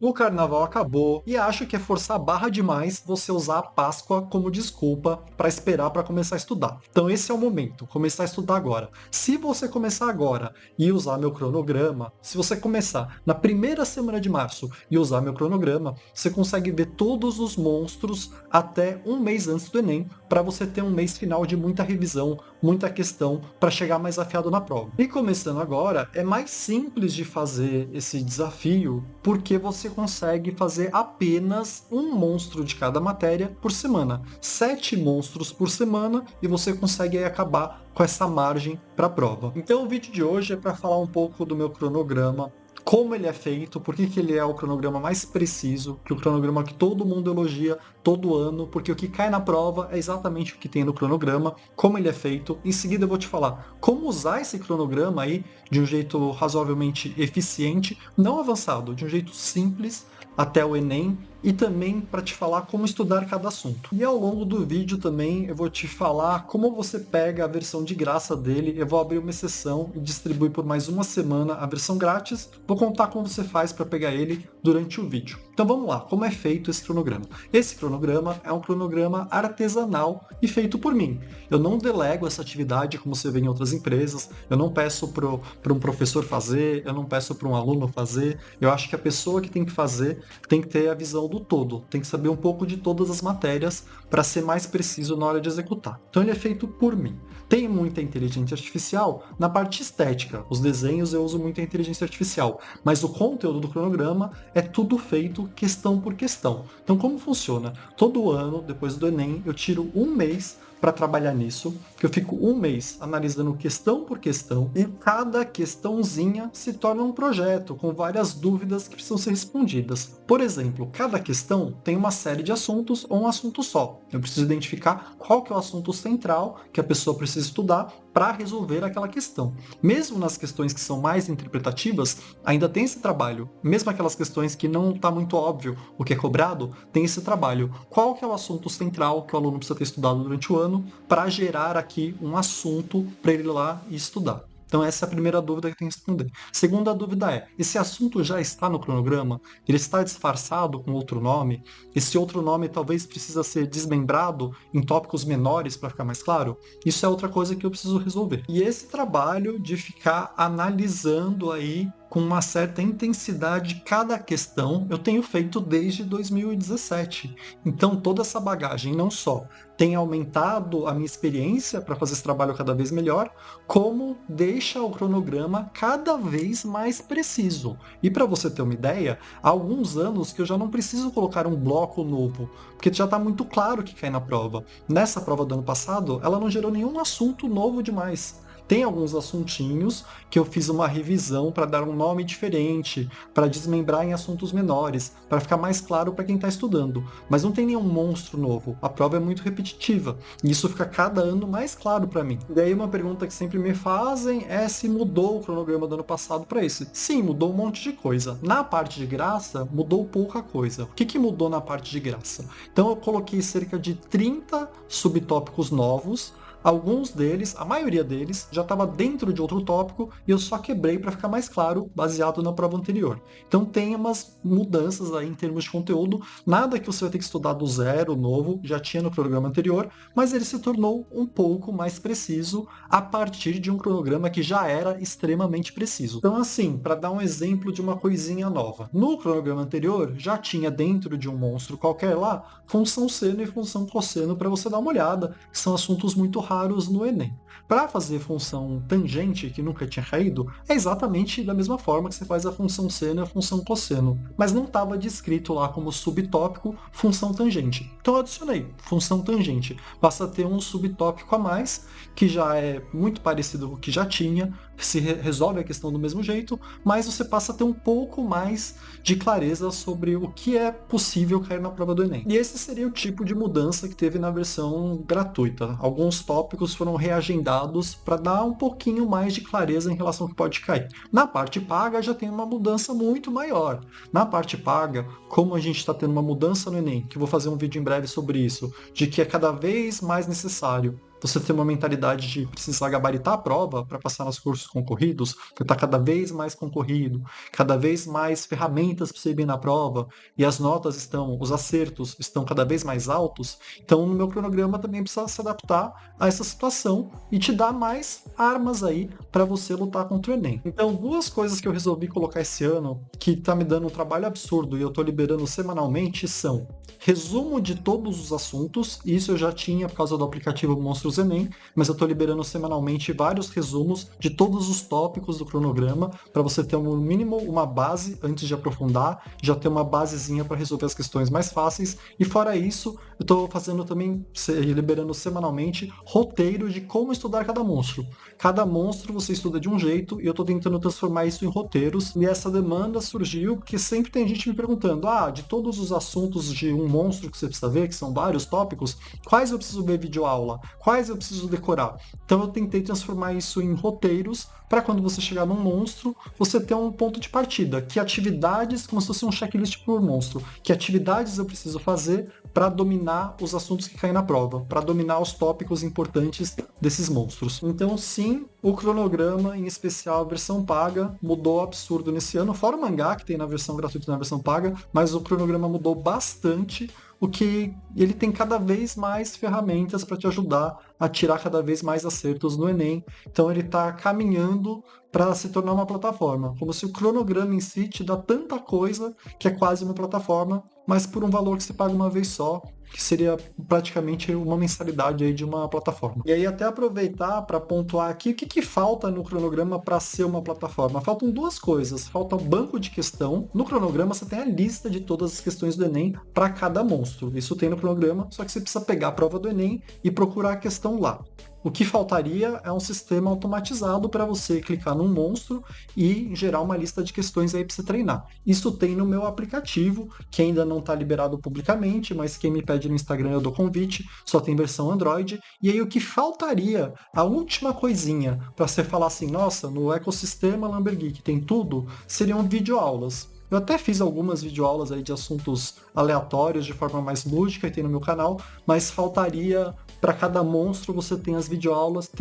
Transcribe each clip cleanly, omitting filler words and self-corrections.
o carnaval acabou e acho que é forçar a barra demais você usar a Páscoa como desculpa para esperar para começar a estudar. Então esse é o momento, começar a estudar agora. Se você começar agora e usar meu cronograma, se você começar na primeira semana de março e usar meu cronograma, você consegue ver todos os monstros até um mês antes do Enem, para você ter um mês final de muita revisão, muita questão, para chegar mais afiado na prova. E começando agora, é mais simples de fazer esse desafio, porque você consegue fazer apenas um monstro de cada matéria por semana. 7 monstros por semana e você consegue aí acabar com essa margem para a prova. Então o vídeo de hoje é para falar um pouco do meu cronograma, como ele é feito, por que ele é o cronograma mais preciso, que o cronograma que todo mundo elogia todo ano, porque o que cai na prova é exatamente o que tem no cronograma, como ele é feito. Em seguida eu vou te falar como usar esse cronograma aí de um jeito razoavelmente eficiente, não avançado, de um jeito simples até o Enem, e também para te falar como estudar cada assunto. E ao longo do vídeo também eu vou te falar como você pega a versão de graça dele. Eu vou abrir uma exceção e distribuir por mais uma semana a versão grátis. Vou contar como você faz para pegar ele durante o vídeo. Então vamos lá, como é feito esse cronograma? Esse cronograma é um cronograma artesanal e feito por mim. Eu não delego essa atividade como você vê em outras empresas, eu não peço para um professor fazer, eu não peço para um aluno fazer. Eu acho que a pessoa que tem que fazer tem que ter a visão do todo, tem que saber um pouco de todas as matérias para ser mais preciso na hora de executar. Então ele é feito por mim. Tem muita inteligência artificial na parte estética, os desenhos eu uso muita inteligência artificial, mas o conteúdo do cronograma é tudo feito questão por questão. Então como funciona? Todo ano, depois do Enem, eu tiro um mês para trabalhar nisso, que eu fico um mês analisando questão por questão, e cada questãozinha se torna um projeto, com várias dúvidas que precisam ser respondidas. Por exemplo, cada questão tem uma série de assuntos ou um assunto só. Eu preciso identificar qual que é o assunto central que a pessoa precisa estudar para resolver aquela questão. Mesmo nas questões que são mais interpretativas, ainda tem esse trabalho. Mesmo aquelas questões que não está muito óbvio o que é cobrado, tem esse trabalho. Qual que é o assunto central que o aluno precisa ter estudado durante o ano para gerar aqui um assunto para ele ir lá e estudar? Então essa é a primeira dúvida que tem que responder. Segunda dúvida é, esse assunto já está no cronograma? Ele está disfarçado com outro nome? Esse outro nome talvez precisa ser desmembrado em tópicos menores para ficar mais claro? Isso é outra coisa que eu preciso resolver. E esse trabalho de ficar analisando aí com uma certa intensidade cada questão, eu tenho feito desde 2017. Então toda essa bagagem não só tem aumentado a minha experiência para fazer esse trabalho cada vez melhor, como deixa o cronograma cada vez mais preciso. E para você ter uma ideia, há alguns anos que eu já não preciso colocar um bloco novo, porque já está muito claro o que cai na prova. Nessa prova do ano passado, ela não gerou nenhum assunto novo demais. Tem alguns assuntinhos que eu fiz uma revisão para dar um nome diferente, para desmembrar em assuntos menores, para ficar mais claro para quem está estudando. Mas não tem nenhum monstro novo. A prova é muito repetitiva. E isso fica cada ano mais claro para mim. E daí uma pergunta que sempre me fazem é se mudou o cronograma do ano passado para esse. Sim, mudou um monte de coisa. Na parte de graça, mudou pouca coisa. O que mudou na parte de graça? Então eu coloquei cerca de 30 subtópicos novos. Alguns deles, a maioria deles, já estava dentro de outro tópico e eu só quebrei para ficar mais claro, baseado na prova anterior. Então tem umas mudanças aí em termos de conteúdo, nada que você vai ter que estudar do zero, novo, já tinha no programa anterior, mas ele se tornou um pouco mais preciso a partir de um cronograma que já era extremamente preciso. Então assim, para dar um exemplo de uma coisinha nova, no cronograma anterior já tinha dentro de um monstro qualquer lá, função seno e função cosseno para você dar uma olhada, que são assuntos muito raros no Enem. Para fazer função tangente, que nunca tinha caído, é exatamente da mesma forma que você faz a função seno e a função cosseno, mas não estava descrito lá como subtópico função tangente. Então eu adicionei função tangente, passa a ter um subtópico a mais, que já é muito parecido com o que já tinha, se resolve a questão do mesmo jeito, mas você passa a ter um pouco mais de clareza sobre o que é possível cair na prova do Enem. E esse seria o tipo de mudança que teve na versão gratuita. Alguns tópicos foram reagendados para dar um pouquinho mais de clareza em relação ao que pode cair. Na parte paga já tem uma mudança muito maior. Na parte paga, como a gente está tendo uma mudança no Enem, que eu vou fazer um vídeo em breve sobre isso, de que é cada vez mais necessário você ter uma mentalidade de precisar gabaritar a prova para passar nos cursos concorridos, porque está cada vez mais concorrido, cada vez mais ferramentas para você ir bem na prova, e as notas estão, os acertos estão cada vez mais altos, então no meu cronograma também precisa se adaptar a essa situação e te dar mais armas aí para você lutar contra o Enem. Então, duas coisas que eu resolvi colocar esse ano, que tá me dando um trabalho absurdo e eu tô liberando semanalmente, são resumo de todos os assuntos, e isso eu já tinha por causa do aplicativo Monstros Enem, mas eu tô liberando semanalmente vários resumos de todos os tópicos do cronograma, para você ter no mínimo uma base antes de aprofundar, já ter uma basezinha para resolver as questões mais fáceis, e fora isso, eu tô fazendo também, liberando semanalmente, roteiro de como estudar cada monstro. Cada monstro você estuda de um jeito, e eu tô tentando transformar isso em roteiros, e essa demanda surgiu porque sempre tem gente me perguntando, de todos os assuntos de um monstro que você precisa ver, que são vários tópicos, quais eu preciso ver videoaula? Quais eu preciso decorar? Então eu tentei transformar isso em roteiros, para quando você chegar num monstro, você ter um ponto de partida, que atividades, como se fosse um checklist por monstro, que atividades eu preciso fazer para dominar os assuntos que caem na prova, para dominar os tópicos importantes desses monstros. Então sim, o cronograma, em especial a versão paga, mudou absurdo nesse ano, fora o mangá que tem na versão gratuita e na versão paga, mas o cronograma mudou bastante, o que ele tem cada vez mais ferramentas para te ajudar a tirar cada vez mais acertos no Enem. Então ele está caminhando para se tornar uma plataforma, como se o cronograma em si te dá tanta coisa que é quase uma plataforma, mas por um valor que você paga uma vez só, que seria praticamente uma mensalidade aí de uma plataforma. E aí até aproveitar para pontuar aqui o que falta no cronograma para ser uma plataforma. Faltam duas coisas. Falta um banco de questão. No cronograma você tem a lista de todas as questões do Enem para cada monstro. Isso tem no cronograma, só que você precisa pegar a prova do Enem e procurar a questão lá. O que faltaria é um sistema automatizado para você clicar num monstro e gerar uma lista de questões aí para você treinar. Isso tem no meu aplicativo, que ainda não está liberado publicamente, mas quem me pede no Instagram eu dou convite, só tem versão Android. E aí o que faltaria, a última coisinha, para você falar assim, nossa, no ecossistema Lambergeek tem tudo, seriam videoaulas. Eu até fiz algumas videoaulas aí de assuntos aleatórios de forma mais lúdica e tem no meu canal, mas faltaria para cada monstro você ter as videoaulas que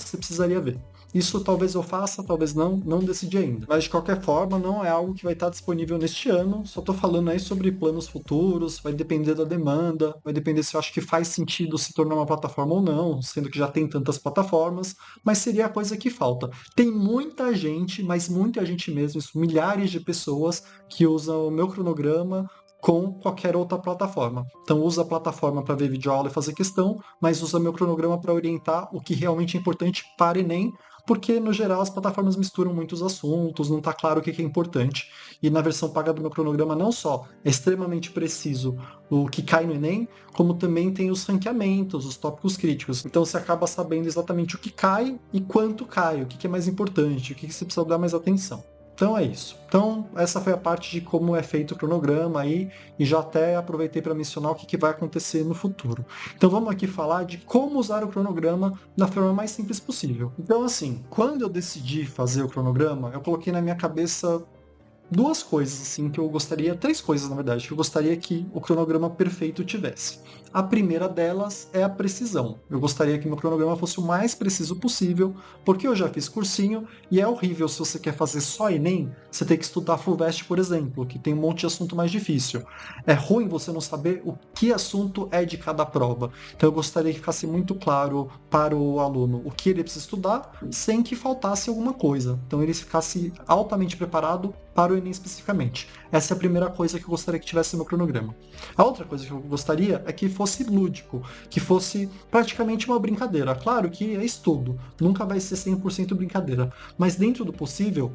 você precisaria ver. Isso talvez eu faça, talvez não decidi ainda. Mas de qualquer forma, não é algo que vai estar disponível neste ano. Só estou falando aí sobre planos futuros, vai depender da demanda, vai depender se eu acho que faz sentido se tornar uma plataforma ou não, sendo que já tem tantas plataformas, mas seria a coisa que falta. Tem muita gente, mas muita gente mesmo, isso, milhares de pessoas que usam o meu cronograma com qualquer outra plataforma. Então usa a plataforma para ver videoaula e fazer questão, mas usa meu cronograma para orientar o que realmente é importante para Enem, porque no geral as plataformas misturam muitos assuntos, não está claro o que é importante. E na versão paga do meu cronograma não só é extremamente preciso o que cai no Enem, como também tem os ranqueamentos, os tópicos críticos. Então você acaba sabendo exatamente o que cai e quanto cai, o que é mais importante, o que você precisa dar mais atenção. Então é isso. Então essa foi a parte de como é feito o cronograma aí, e já até aproveitei para mencionar o que vai acontecer no futuro. Então vamos aqui falar de como usar o cronograma da forma mais simples possível. Então assim, quando eu decidi fazer o cronograma, eu coloquei na minha cabeça duas coisas, assim, que eu gostaria, três coisas, na verdade, que eu gostaria que o cronograma perfeito tivesse. A primeira delas é a precisão. Eu gostaria que meu cronograma fosse o mais preciso possível, porque eu já fiz cursinho e é horrível se você quer fazer só Enem, você tem que estudar FUVEST, por exemplo, que tem um monte de assunto mais difícil. É ruim você não saber o que assunto é de cada prova. Então eu gostaria que ficasse muito claro para o aluno o que ele precisa estudar, sem que faltasse alguma coisa. Então ele ficasse altamente preparado para o Enem especificamente. Essa é a primeira coisa que eu gostaria que tivesse no meu cronograma. A outra coisa que eu gostaria é que fosse lúdico, que fosse praticamente uma brincadeira. Claro que é estudo, nunca vai ser 100% brincadeira, mas dentro do possível,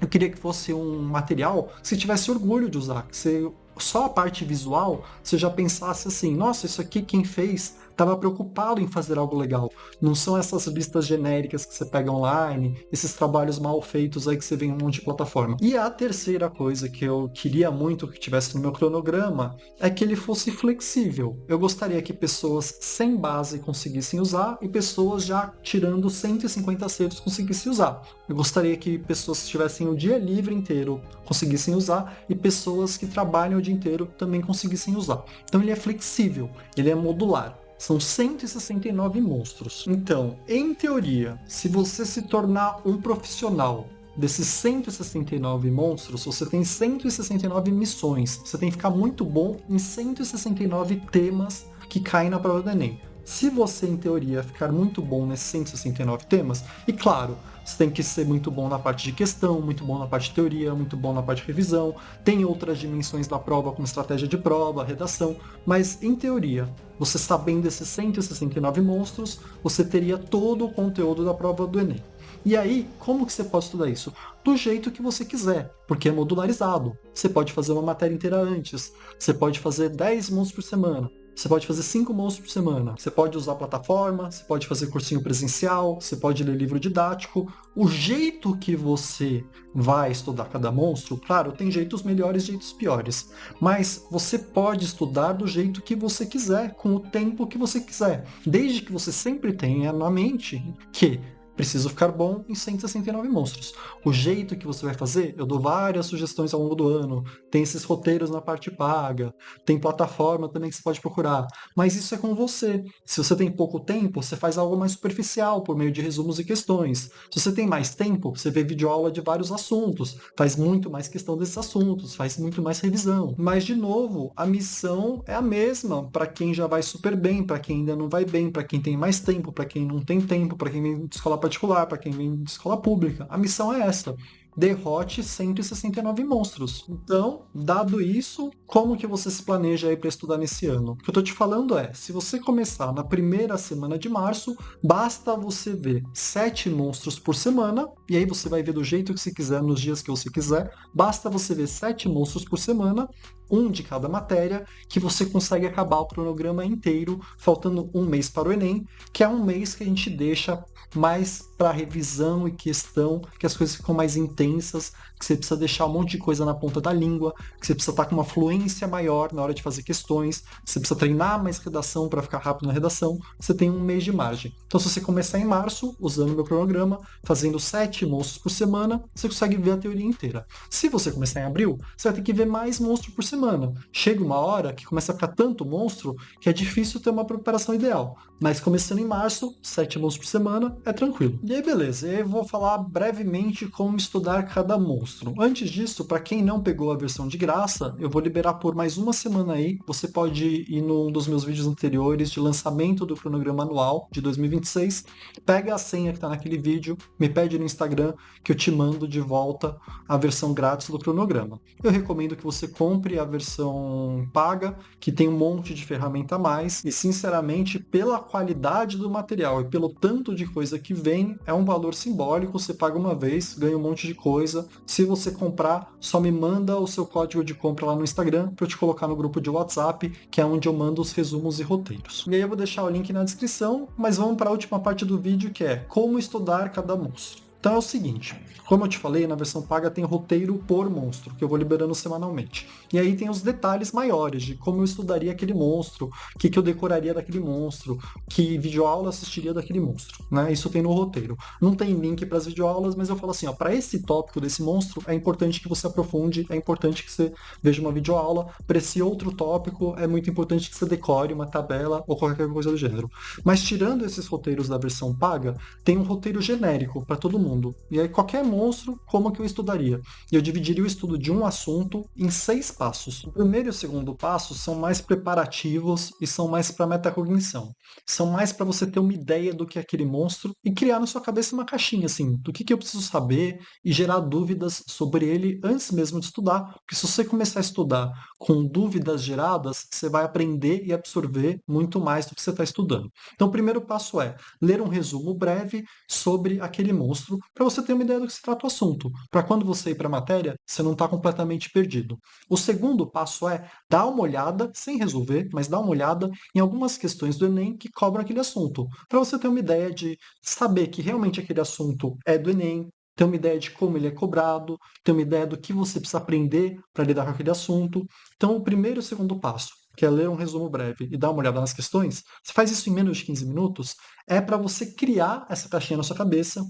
eu queria que fosse um material que você tivesse orgulho de usar, que você, só a parte visual, você já pensasse assim, nossa, isso aqui quem fez estava preocupado em fazer algo legal. Não são essas listas genéricas que você pega online, esses trabalhos mal feitos aí que você vê em um monte de plataforma. E a terceira coisa que eu queria muito que tivesse no meu cronograma é que ele fosse flexível. Eu gostaria que pessoas sem base conseguissem usar e pessoas já tirando 150 acertos conseguissem usar. Eu gostaria que pessoas que tivessem o dia livre inteiro conseguissem usar e pessoas que trabalham o dia inteiro também conseguissem usar. Então ele é flexível, ele é modular. São 169 monstros. Então, em teoria, se você se tornar um profissional desses 169 monstros, você tem 169 missões. Você tem que ficar muito bom em 169 temas que caem na prova do Enem. Se você, em teoria, ficar muito bom nesses 169 temas, e claro, você tem que ser muito bom na parte de questão, muito bom na parte de teoria, muito bom na parte de revisão, tem outras dimensões da prova, como estratégia de prova, redação, mas em teoria, você sabendo esses 169 monstros, você teria todo o conteúdo da prova do Enem. E aí, como que você pode estudar isso? Do jeito que você quiser, porque é modularizado. Você pode fazer uma matéria inteira antes, você pode fazer 10 monstros por semana, você pode fazer 5 monstros por semana. Você pode usar plataforma, você pode fazer cursinho presencial, você pode ler livro didático. O jeito que você vai estudar cada monstro, claro, tem jeitos melhores e jeitos piores. Mas você pode estudar do jeito que você quiser, com o tempo que você quiser. Desde que você sempre tenha na mente que preciso ficar bom em 169 monstros. O jeito que você vai fazer, eu dou várias sugestões ao longo do ano. Tem esses roteiros na parte paga, tem plataforma também que você pode procurar. Mas isso é com você. Se você tem pouco tempo, você faz algo mais superficial por meio de resumos e questões. Se você tem mais tempo, você vê videoaula de vários assuntos, faz muito mais questão desses assuntos, faz muito mais revisão. Mas, de novo, a missão é a mesma para quem já vai super bem, para quem ainda não vai bem, para quem tem mais tempo, para quem não tem tempo, para quem vem de escola particular, para quem vem de escola pública. A missão é essa. Derrote 169 monstros. Então, dado isso, como que você se planeja aí para estudar nesse ano? O que eu tô te falando é, se você começar na primeira semana de março, basta você ver 7 monstros por semana, e aí você vai ver do jeito que você quiser, nos dias que você quiser, basta você ver 7 monstros por semana, um de cada matéria, que você consegue acabar o cronograma inteiro, faltando um mês para o Enem, que é um mês que a gente deixa mais para revisão e questão, que as coisas ficam mais intensas, que você precisa deixar um monte de coisa na ponta da língua, que você precisa estar com uma fluência maior na hora de fazer questões, que você precisa treinar mais redação para ficar rápido na redação, você tem um mês de margem. Então, se você começar em março, usando o meu cronograma, fazendo 7 monstros por semana, você consegue ver a teoria inteira. Se você começar em abril, você vai ter que ver mais monstros por semana. Chega uma hora que começa a ficar tanto monstro que é difícil ter uma preparação ideal. Mas começando em março, 7 monstros por semana, é tranquilo. E aí, beleza, eu vou falar brevemente como estudar cada monstro. Antes disso, para quem não pegou a versão de graça, eu vou liberar por mais uma semana aí. Você pode ir num dos meus vídeos anteriores de lançamento do cronograma anual de 2026, pega a senha que está naquele vídeo, me pede no Instagram que eu te mando de volta a versão grátis do cronograma. Eu recomendo que você compre a versão paga, que tem um monte de ferramenta a mais, e sinceramente, pela qualidade do material e pelo tanto de coisa que vem, é um valor simbólico, você paga uma vez, ganha um monte de coisa. Se você comprar, só me manda o seu código de compra lá no Instagram para eu te colocar no grupo de WhatsApp, que é onde eu mando os resumos e roteiros. E aí eu vou deixar o link na descrição, mas vamos para a última parte do vídeo, que é como estudar cada monstro. Então é o seguinte, como eu te falei, na versão paga tem roteiro por monstro, que eu vou liberando semanalmente. E aí tem os detalhes maiores de como eu estudaria aquele monstro, o que eu decoraria daquele monstro, que videoaula assistiria daquele monstro, né? Isso tem no roteiro. Não tem link para as videoaulas, mas eu falo assim, ó, para esse tópico desse monstro, é importante que você aprofunde, é importante que você veja uma videoaula. Para esse outro tópico, é muito importante que você decore uma tabela ou qualquer coisa do gênero. Mas tirando esses roteiros da versão paga, tem um roteiro genérico para todo mundo. E aí, qualquer monstro, como que eu estudaria? E eu dividiria o estudo de um assunto em 6 passos. O primeiro e o segundo passo são mais preparativos e são mais para metacognição. São mais para você ter uma ideia do que é aquele monstro e criar na sua cabeça uma caixinha, assim, do que eu preciso saber e gerar dúvidas sobre ele antes mesmo de estudar. Porque se você começar a estudar com dúvidas geradas, você vai aprender e absorver muito mais do que você está estudando. Então, o primeiro passo é ler um resumo breve sobre aquele monstro para você ter uma ideia do que se trata o assunto, para quando você ir para a matéria, você não está completamente perdido. O segundo passo é dar uma olhada, sem resolver, mas dar uma olhada em algumas questões do Enem que cobram aquele assunto, para você ter uma ideia de saber que realmente aquele assunto é do Enem, ter uma ideia de como ele é cobrado, ter uma ideia do que você precisa aprender para lidar com aquele assunto. Então, o primeiro e o segundo passo, que é ler um resumo breve e dar uma olhada nas questões, você faz isso em menos de 15 minutos, é para você criar essa caixinha na sua cabeça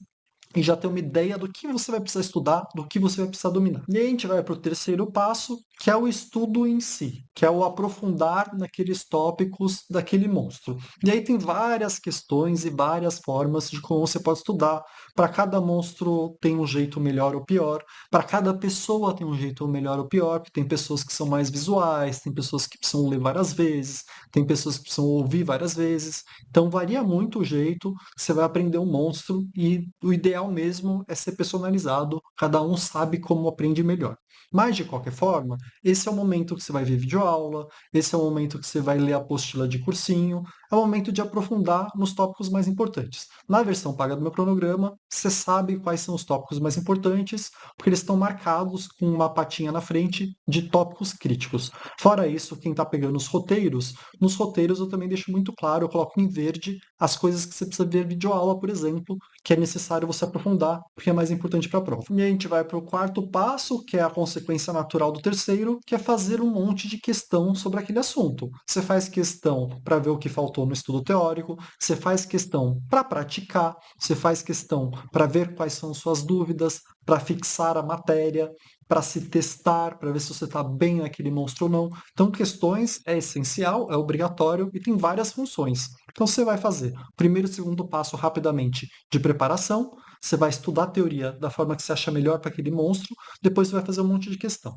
e já ter uma ideia do que você vai precisar estudar, do que você vai precisar dominar. E aí a gente vai para o terceiro passo, que é o estudo em si, que é o aprofundar naqueles tópicos daquele monstro. E aí tem várias questões e várias formas de como você pode estudar. Para cada monstro tem um jeito melhor ou pior, para cada pessoa tem um jeito melhor ou pior, porque tem pessoas que são mais visuais, tem pessoas que precisam ler várias vezes, tem pessoas que precisam ouvir várias vezes. Então varia muito o jeito, você vai aprender um monstro e o ideal mesmo é ser personalizado, cada um sabe como aprende melhor. Mas, de qualquer forma, esse é o momento que você vai ver videoaula, esse é o momento que você vai ler a apostila de cursinho, é o momento de aprofundar nos tópicos mais importantes. Na versão paga do meu cronograma, você sabe quais são os tópicos mais importantes, porque eles estão marcados com uma patinha na frente de tópicos críticos. Fora isso, quem está pegando os roteiros, nos roteiros eu também deixo muito claro, eu coloco em verde as coisas que você precisa ver videoaula, por exemplo, que é necessário você aprofundar, porque é mais importante para a prova. E a gente vai para o quarto passo, que é a consequência natural do terceiro, que é fazer um monte de questão sobre aquele assunto. Você faz questão para ver o que faltou no estudo teórico, você faz questão para praticar, você faz questão para ver quais são suas dúvidas, para fixar a matéria, para se testar, para ver se você está bem naquele monstro ou não. Então, questões é essencial, é obrigatório e tem várias funções. Então, você vai fazer o primeiro e o segundo passo rapidamente de preparação, você vai estudar a teoria da forma que você acha melhor para aquele monstro, depois você vai fazer um monte de questão.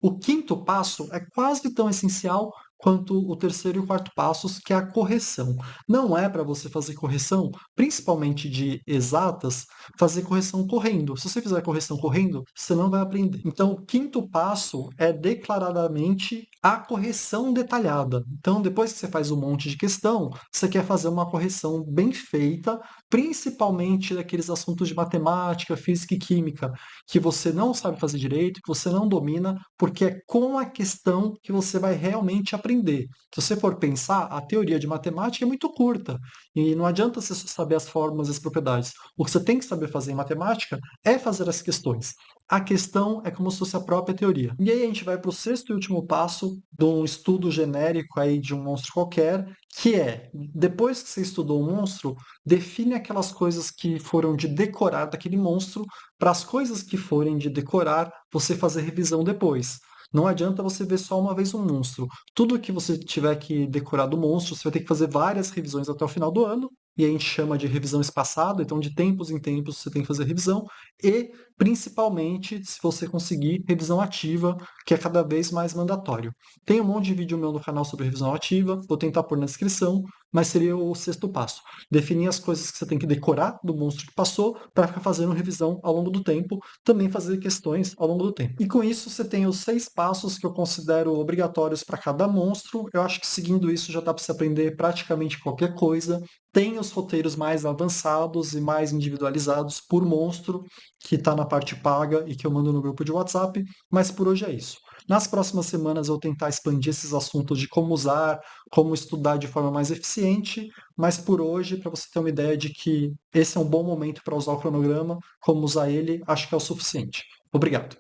O quinto passo é quase tão essencial quanto o terceiro e o quarto passos, que é a correção. Não é para você fazer correção, principalmente de exatas, fazer correção correndo. Se você fizer correção correndo, você não vai aprender. Então, o quinto passo é declaradamente a correção detalhada. Então, depois que você faz um monte de questão, você quer fazer uma correção bem feita, principalmente daqueles assuntos de matemática, física e química, que você não sabe fazer direito, que você não domina, porque é com a questão que você vai realmente aprender. Se você for pensar, a teoria de matemática é muito curta e não adianta você só saber as fórmulas e as propriedades. O que você tem que saber fazer em matemática é fazer as questões. A questão é como se fosse a própria teoria. E aí a gente vai para o sexto e último passo de um estudo genérico aí de um monstro qualquer, que é, depois que você estudou o monstro, define aquelas coisas que foram de decorar daquele monstro, para as coisas que forem de decorar, você fazer revisão depois. Não adianta você ver só uma vez um monstro. Tudo que você tiver que decorar do monstro, você vai ter que fazer várias revisões até o final do ano, e a gente chama de revisão espaçada, então de tempos em tempos você tem que fazer revisão, e principalmente, se você conseguir, revisão ativa, que é cada vez mais mandatório. Tem um monte de vídeo meu no canal sobre revisão ativa, vou tentar pôr na descrição, mas seria o sexto passo. Definir as coisas que você tem que decorar do monstro que passou para ficar fazendo revisão ao longo do tempo, também fazer questões ao longo do tempo. E com isso você tem os 6 passos que eu considero obrigatórios para cada monstro. Eu acho que seguindo isso já dá para você aprender praticamente qualquer coisa. Tem os roteiros mais avançados e mais individualizados por monstro, que está na parte paga e que eu mando no grupo de WhatsApp, mas por hoje é isso. Nas próximas semanas eu vou tentar expandir esses assuntos de como usar, como estudar de forma mais eficiente, mas por hoje, para você ter uma ideia de que esse é um bom momento para usar o cronograma, como usar ele, acho que é o suficiente. Obrigado.